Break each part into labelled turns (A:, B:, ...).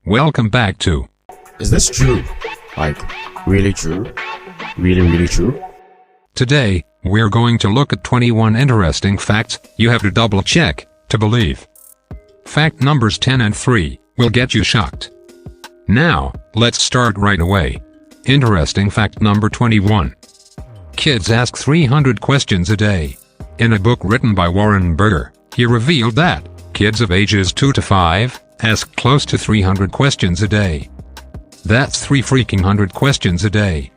A: Welcome back to...
B: Is this true? Like, really true? Really true?
A: Today, we're going to look at 21 interesting facts you have to double check to believe. Fact numbers 10 and 3 will get you shocked. Now, let's start right away. Interesting fact number 21. Kids ask 300 questions a day. In a book written by Warren Berger, he revealed that kids of ages 2 to 5 ask close to 300 questions a day. That's 300 questions a day.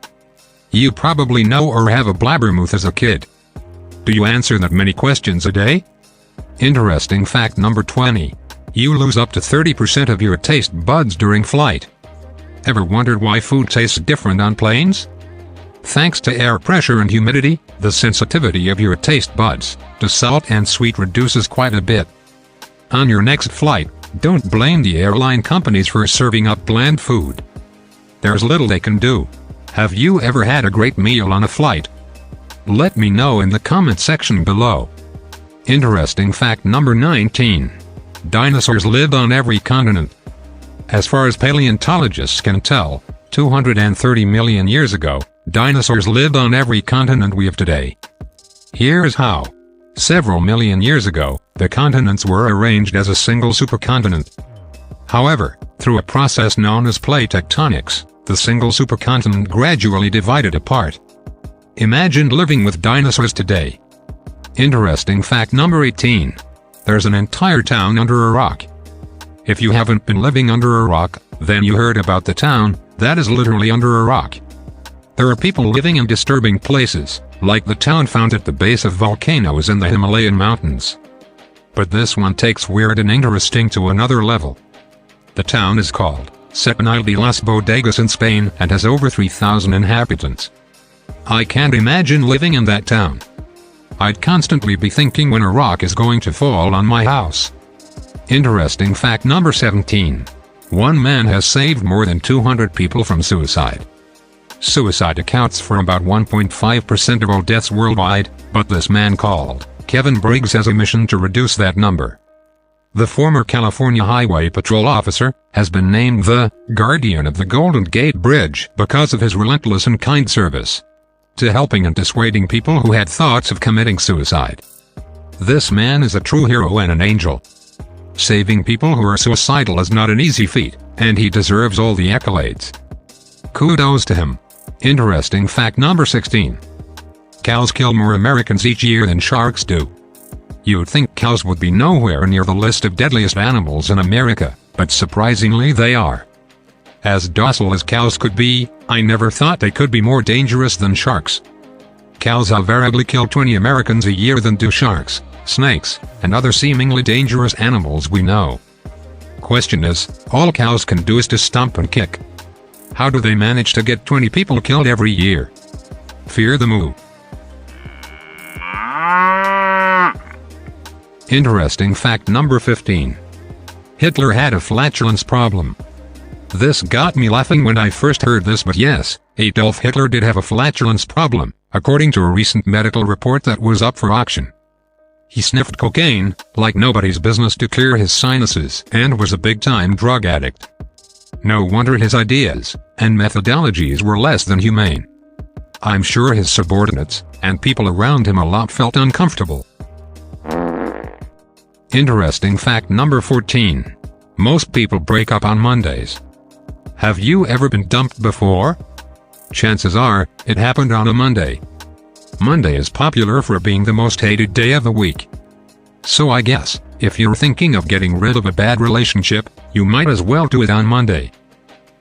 A: You probably know or have a blabbermouth as a kid. Do you answer that many questions a day? Interesting fact number 20. You lose up to 30% of your taste buds during flight. Ever wondered why food tastes different on planes? Thanks to air pressure and humidity, the sensitivity of your taste buds to salt and sweet reduces quite a bit. On your next flight, don't blame the airline companies for serving up bland food. There's little they can do. Have you ever had a great meal on a flight? Let me know in the comment section below. Interesting fact number 19. Dinosaurs lived on every continent. As far as paleontologists can tell, 230 million years ago, dinosaurs lived on every continent we have today. Here's how. Several million years ago, the continents were arranged as a single supercontinent. However, through a process known as plate tectonics, the single supercontinent gradually divided apart. Imagine living with dinosaurs today. Interesting fact number 18. There's an entire town under a rock. If you haven't been living under a rock, then you heard about the town that is literally under a rock. There are people living in disturbing places, like the town found at the base of volcanoes in the Himalayan mountains. But this one takes weird and interesting to another level. The town is called Sepenil de las Bodegas in Spain and has over 3,000 inhabitants. I can't imagine living in that town. I'd constantly be thinking when a rock is going to fall on my house. Interesting fact number 17. One man has saved more than 200 people from suicide. Suicide accounts for about 1.5% of all deaths worldwide, but this man called Kevin Briggs has a mission to reduce that number. The former California Highway Patrol officer has been named the Guardian of the Golden Gate Bridge because of his relentless and kind service to helping and dissuading people who had thoughts of committing suicide. This man is a true hero and an angel. Saving people who are suicidal is not an easy feat, and he deserves all the accolades. Kudos to him. Interesting fact number 16. Cows kill more Americans each year than sharks do. You'd think cows would be nowhere near the list of deadliest animals in America, but surprisingly they are. As docile as cows could be, I never thought they could be more dangerous than sharks. Cows invariably kill 20 Americans a year than do sharks, snakes, and other seemingly dangerous animals we know. Question is, all cows can do is to stomp and kick. How do they manage to get 20 people killed every year? Fear the moo. Interesting fact number 15. Hitler had a flatulence problem. This got me laughing when I first heard this, but yes, Adolf Hitler did have a flatulence problem, according to a recent medical report that was up for auction. He sniffed cocaine like nobody's business to clear his sinuses and was a big-time drug addict. No wonder his ideas and methodologies were less than humane. I'm sure his subordinates and people around him a lot felt uncomfortable. Interesting fact number 14. Most people break up on Mondays. Have you ever been dumped before? Chances are, it happened on a Monday. Monday is popular for being the most hated day of the week. So I guess, if you're thinking of getting rid of a bad relationship, you might as well do it on Monday.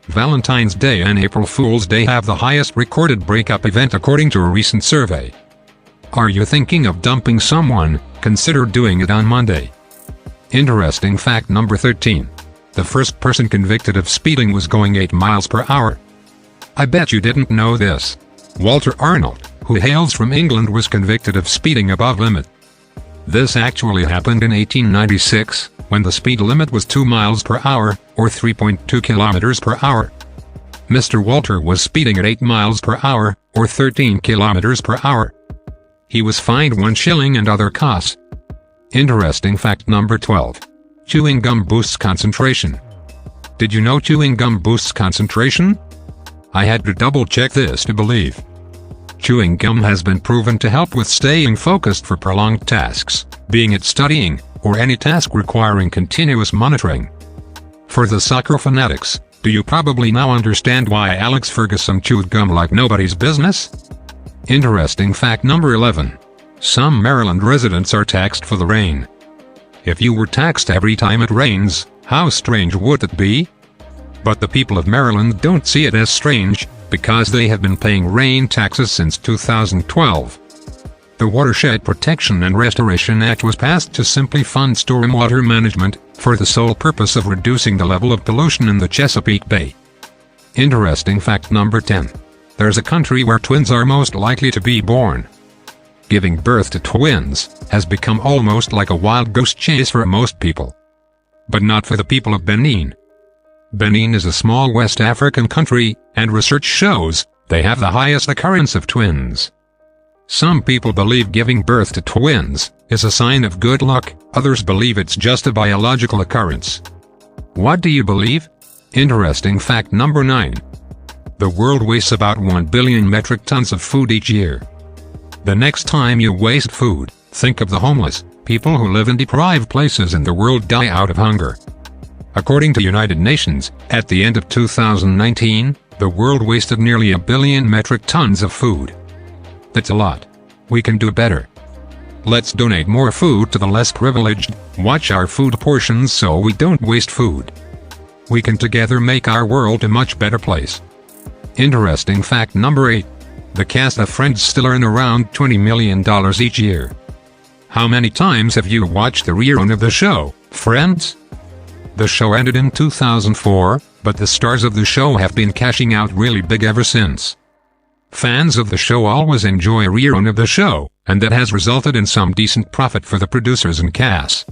A: Valentine's Day and April Fool's Day have the highest recorded breakup event according to a recent survey. Are you thinking of dumping someone? Consider doing it on Monday. Interesting fact number 13. The first person convicted of speeding was going 8 miles per hour. I bet you didn't know this. Walter Arnold, who hails from England, was convicted of speeding above limit. This actually happened in 1896, when the speed limit was 2 miles per hour, or 3.2 kilometers per hour. Mr. Walter was speeding at 8 miles per hour, or 13 kilometers per hour. He was fined 1 shilling and other costs. Interesting fact number 12. Chewing gum boosts concentration. Did you know chewing gum boosts concentration? I had to double check this to believe. Chewing gum has been proven to help with staying focused for prolonged tasks, being it studying, or any task requiring continuous monitoring. For the soccer fanatics, do you probably now understand why Alex Ferguson chewed gum like nobody's business? Interesting fact number 11. Some Maryland residents are taxed for the rain. If you were taxed every time it rains, how strange would it be? But the people of Maryland don't see it as strange, because they have been paying rain taxes since 2012. The Watershed Protection and Restoration Act was passed to simply fund stormwater management, for the sole purpose of reducing the level of pollution in the Chesapeake Bay. Interesting fact number 10. There's a country where twins are most likely to be born. Giving birth to twins has become almost like a wild goose chase for most people. But not for the people of Benin. Benin is a small West African country, and research shows they have the highest occurrence of twins. Some people believe giving birth to twins is a sign of good luck, others believe it's just a biological occurrence. What do you believe? Interesting fact number 9. The world wastes about 1 billion metric tons of food each year. The next time you waste food, think of the homeless. People who live in deprived places in the world die out of hunger. According to United Nations, at the end of 2019, the world wasted nearly 1 billion metric tons of food. That's a lot. We can do better. Let's donate more food to the less privileged, watch our food portions so we don't waste food. We can together make our world a much better place. Interesting fact number 8. The cast of Friends still earn around $20 million each year. How many times have you watched the rerun of the show, Friends? The show ended in 2004, but the stars of the show have been cashing out really big ever since. Fans of the show always enjoy a rerun of the show, and that has resulted in some decent profit for the producers and cast.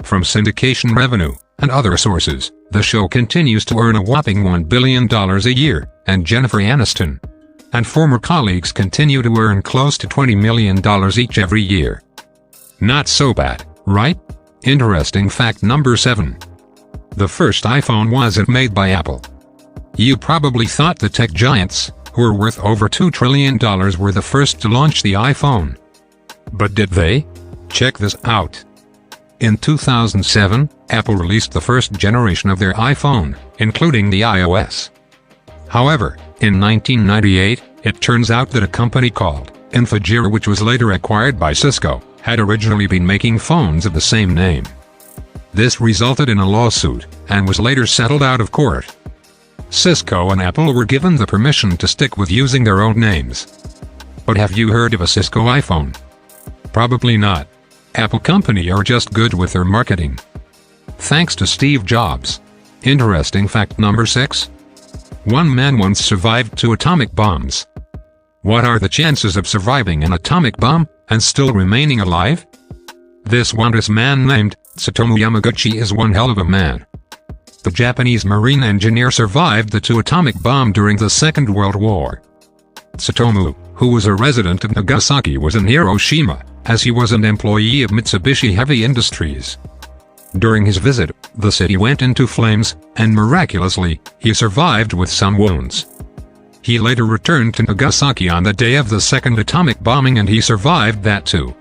A: From syndication revenue and other sources, the show continues to earn a whopping $1 billion a year, and Jennifer Aniston and former colleagues continue to earn close to $20 million each every year. Not so bad, right? Interesting fact number 7. The first iPhone wasn't made by Apple. You probably thought the tech giants, who are worth over $2 trillion, were the first to launch the iPhone. But did they? Check this out. In 2007, Apple released the first generation of their iPhone, including the iOS. However, in 1998, it turns out that a company called Infogera, which was later acquired by Cisco, had originally been making phones of the same name. This resulted in a lawsuit, and was later settled out of court. Cisco and Apple were given the permission to stick with using their own names. But have you heard of a Cisco iPhone? Probably not. Apple company are just good with their marketing. Thanks to Steve Jobs. Interesting fact number 6. One man once survived 2 atomic bombs. What are the chances of surviving an atomic bomb and still remaining alive? This wondrous man named Tsutomu Yamaguchi is one hell of a man. The Japanese marine engineer survived the 2 atomic bomb during the Second World War. Tsutomu, who was a resident of Nagasaki, was in Hiroshima, as he was an employee of Mitsubishi Heavy Industries. During his visit, the city went into flames, and miraculously, he survived with some wounds. He later returned to Nagasaki on the day of the second atomic bombing, and he survived that too.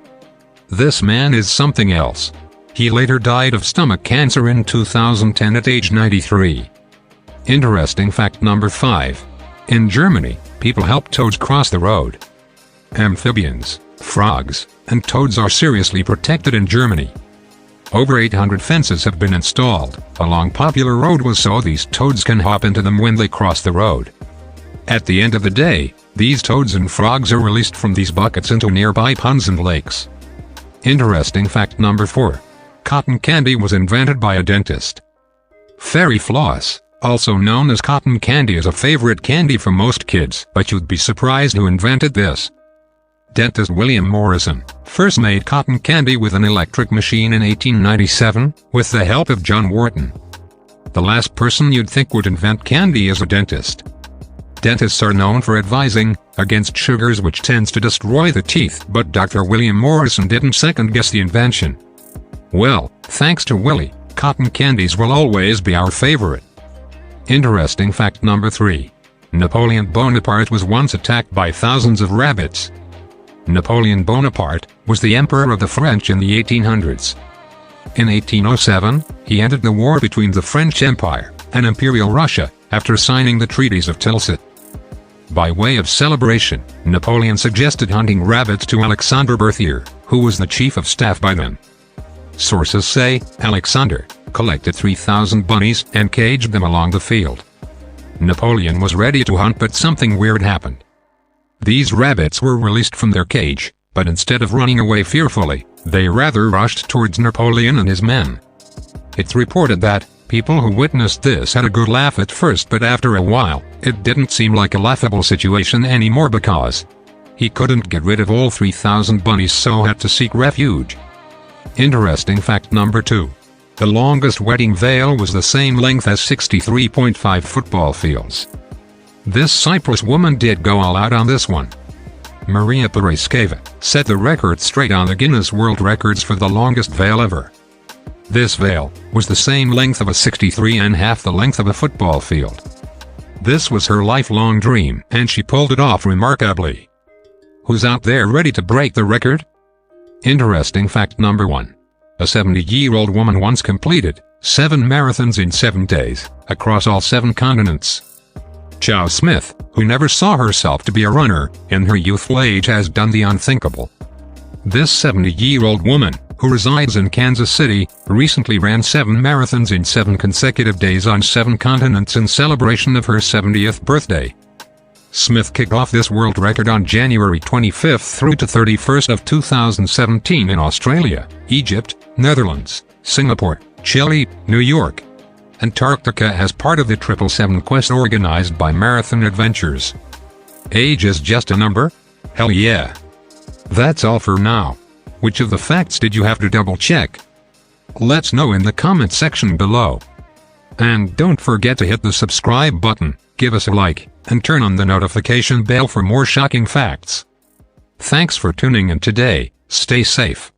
A: This man is something else. He later died of stomach cancer in 2010 at age 93. Interesting fact number 5. In Germany, people help toads cross the road. Amphibians, frogs, and toads are seriously protected in Germany. Over 800 fences have been installed along popular roadways so these toads can hop into them when they cross the road. At the end of the day, these toads and frogs are released from these buckets into nearby ponds and lakes. Interesting fact number 4. Cotton candy was invented by a dentist. Fairy floss, also known as cotton candy, is a favorite candy for most kids, but you'd be surprised who invented this. Dentist William Morrison first made cotton candy with an electric machine in 1897, with the help of John Wharton. The last person you'd think would invent candy is a dentist. Dentists are known for advising against sugars, which tends to destroy the teeth, but Dr. William Morrison didn't second-guess the invention. Well, thanks to Willie, cotton candies will always be our favorite. Interesting fact number 3. Napoleon Bonaparte was once attacked by thousands of rabbits. Napoleon Bonaparte was the emperor of the French in the 1800s. In 1807, he ended the war between the French Empire and Imperial Russia after signing the treaties of Tilsit. By way of celebration, Napoleon suggested hunting rabbits to Alexander Berthier, who was the chief of staff by then. Sources say Alexander collected 3,000 bunnies and caged them along the field. Napoleon was ready to hunt, but something weird happened. These rabbits were released from their cage, but instead of running away fearfully, they rather rushed towards Napoleon and his men. It's reported that people who witnessed this had a good laugh at first, but after a while, it didn't seem like a laughable situation anymore because he couldn't get rid of all 3,000 bunnies, so had to seek refuge. Interesting fact number 2. The longest wedding veil was the same length as 63.5 football fields. This Cyprus woman did go all out on this one. Maria Paraskeva set the record straight on the Guinness World Records for the longest veil ever. This veil was the same length of a 63 and half the length of a football field. This was her lifelong dream, and she pulled it off remarkably. Who's out there ready to break the record? Interesting fact number 1. A 70-year-old woman once completed 7 marathons in 7 days, across all 7 continents. Chow Smith, who never saw herself to be a runner in her youthful age, has done the unthinkable. This 70-year-old woman, who resides in Kansas City, recently ran 7 marathons in 7 consecutive days on 7 continents in celebration of her 70th birthday. Smith kicked off this world record on January 25th through to 31st of 2017 in Australia, Egypt, Netherlands, Singapore, Chile, New York, Antarctica as part of the 777 quest organized by Marathon Adventures. Age is just a number? Hell yeah. That's all for now. Which of the facts did you have to double check? Let's know in the comment section below. And don't forget to hit the subscribe button, give us a like, and turn on the notification bell for more shocking facts. Thanks for tuning in today. Stay safe.